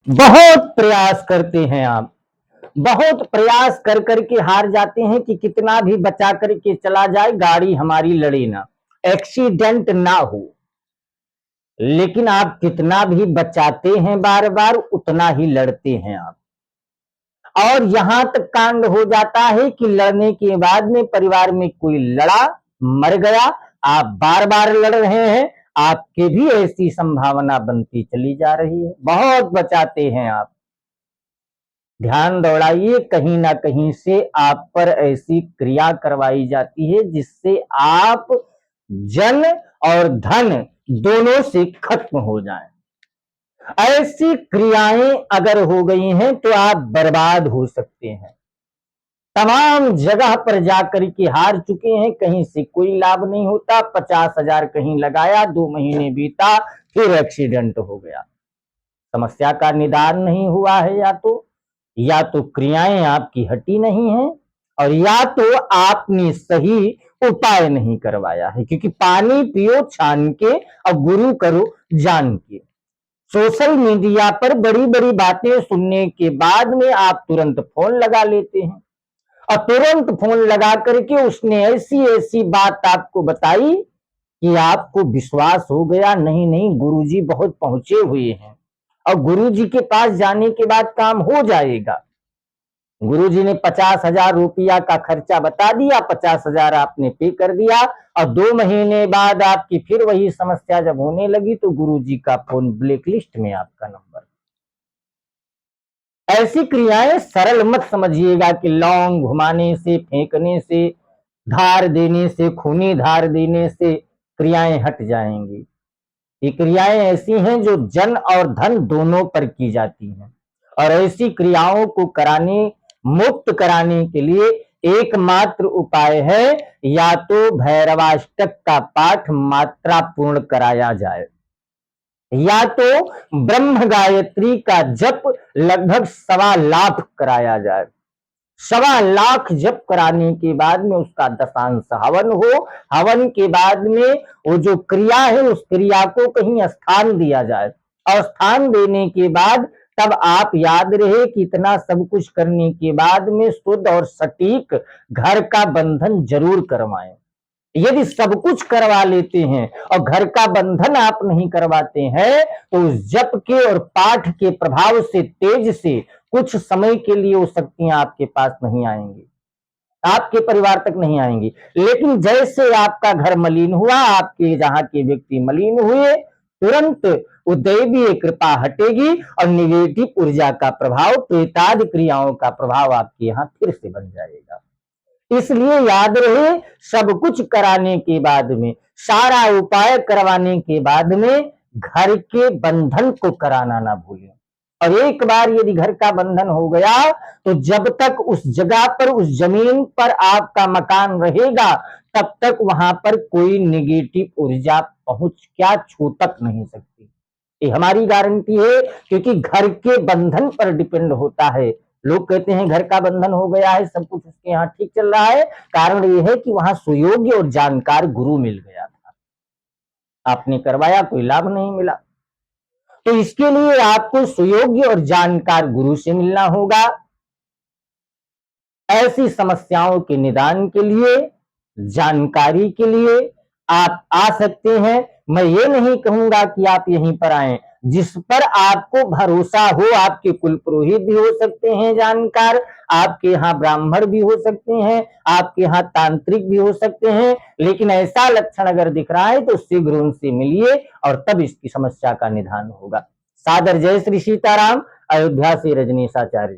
बहुत प्रयास करते हैं आप, बहुत प्रयास कर करके हार जाते हैं कि कितना भी बचा करके चला जाए, गाड़ी हमारी लड़े ना, एक्सीडेंट ना हो। लेकिन आप कितना भी बचाते हैं बार बार, उतना ही लड़ते हैं आप। और यहां तक कांड हो जाता है कि लड़ने के बाद में परिवार में कोई लड़ा, मर गया, आप बार बार लड़ रहे हैं, आपके भी ऐसी संभावना बनती चली जा रही है। बहुत बचाते हैं आप। ध्यान दौड़ाइए, कहीं ना कहीं से आप पर ऐसी क्रिया करवाई जाती है जिससे आप जन और धन दोनों से खत्म हो जाएं। ऐसी क्रियाएं अगर हो गई हैं तो आप बर्बाद हो सकते हैं। तमाम जगह पर जाकर के हार चुके हैं, कहीं से कोई लाभ नहीं होता। 50,000 कहीं लगाया, 2 महीने बीता, फिर एक्सीडेंट हो गया। समस्या का निदान नहीं हुआ है, या तो क्रियाएं आपकी हटी नहीं है, और या तो आपने सही उपाय नहीं करवाया है। क्योंकि पानी पियो छान के और गुरु करो जान के। सोशल मीडिया पर बड़ी बड़ी बातें सुनने के बाद में आप तुरंत फोन लगा लेते हैं, और तुरंत फोन लगा करके उसने ऐसी ऐसी बात आपको बताई कि आपको विश्वास हो गया, नहीं नहीं गुरुजी बहुत पहुंचे हुए हैं, और गुरुजी के पास जाने के बाद काम हो जाएगा। गुरुजी ने 50,000 रुपया का खर्चा बता दिया, 50,000 आपने पे कर दिया, और 2 महीने बाद आपकी फिर वही समस्या जब होने लगी तो गुरुजी का फोन ब्लैकलिस्ट में आपका नंबर। ऐसी क्रियाएं सरल मत समझिएगा कि लौंग घुमाने से, फेंकने से, धार देने से, खूनी धार देने से क्रियाएं हट जाएंगी। ये क्रियाएं ऐसी हैं जो जन और धन दोनों पर की जाती हैं, और ऐसी क्रियाओं को मुक्त कराने के लिए एकमात्र उपाय है, या तो भैरवाष्टक का पाठ मात्रा पूर्ण कराया जाए, या तो ब्रह्म गायत्री का जप लगभग 1.25 लाख कराया जाए। 1.25 लाख जप कराने के बाद में उसका दशांश हवन हो। हवन के बाद में वो जो क्रिया है उस क्रिया को कहीं स्थान दिया जाए, और स्थान देने के बाद तब आप याद रहे कि इतना सब कुछ करने के बाद में शुद्ध और सटीक घर का बंधन जरूर करवाएं। यदि सब कुछ करवा लेते हैं और घर का बंधन आप नहीं करवाते हैं, तो उस जप के और पाठ के प्रभाव से, तेज से कुछ समय के लिए वो शक्तियां आपके पास नहीं आएंगी, आपके परिवार तक नहीं आएंगी। लेकिन जैसे आपका घर मलिन हुआ, आपके जहां के व्यक्ति मलिन हुए, तुरंत वो दैवीय कृपा हटेगी और निगेटिव ऊर्जा का प्रभाव, प्रेतादि क्रियाओं का प्रभाव आपके यहाँ फिर से बन जाएगा। इसलिए याद रहे, सब कुछ कराने के बाद में, सारा उपाय करवाने के बाद में घर के बंधन को कराना ना भूलें। और एक बार यदि घर का बंधन हो गया तो जब तक उस जगह पर, उस जमीन पर आपका मकान रहेगा, तब तक वहां पर कोई नेगेटिव ऊर्जा पहुंच क्या छू तक नहीं सकती। ये हमारी गारंटी है, क्योंकि घर के बंधन पर डिपेंड होता है। लोग कहते हैं घर का बंधन हो गया है, सब कुछ उसके यहाँ ठीक चल रहा है। कारण यह है कि वहां सुयोग्य और जानकार गुरु मिल गया था, आपने करवाया, कोई लाभ नहीं मिला। तो इसके लिए आपको सुयोग्य और जानकार गुरु से मिलना होगा। ऐसी समस्याओं के निदान के लिए, जानकारी के लिए आप आ सकते हैं। मैं ये नहीं कहूंगा कि आप यहीं पर आए, जिस पर आपको भरोसा हो। आपके कुल पुरोहित भी हो सकते हैं जानकार, आपके यहाँ ब्राह्मण भी हो सकते हैं, आपके यहाँ तांत्रिक भी हो सकते हैं। लेकिन ऐसा लक्षण अगर दिख रहा है तो शीघ्र उनसे मिलिए, और तब इसकी समस्या का निदान होगा। सादर जय श्री सीताराम। अयोध्या से रजनीश आचार्य।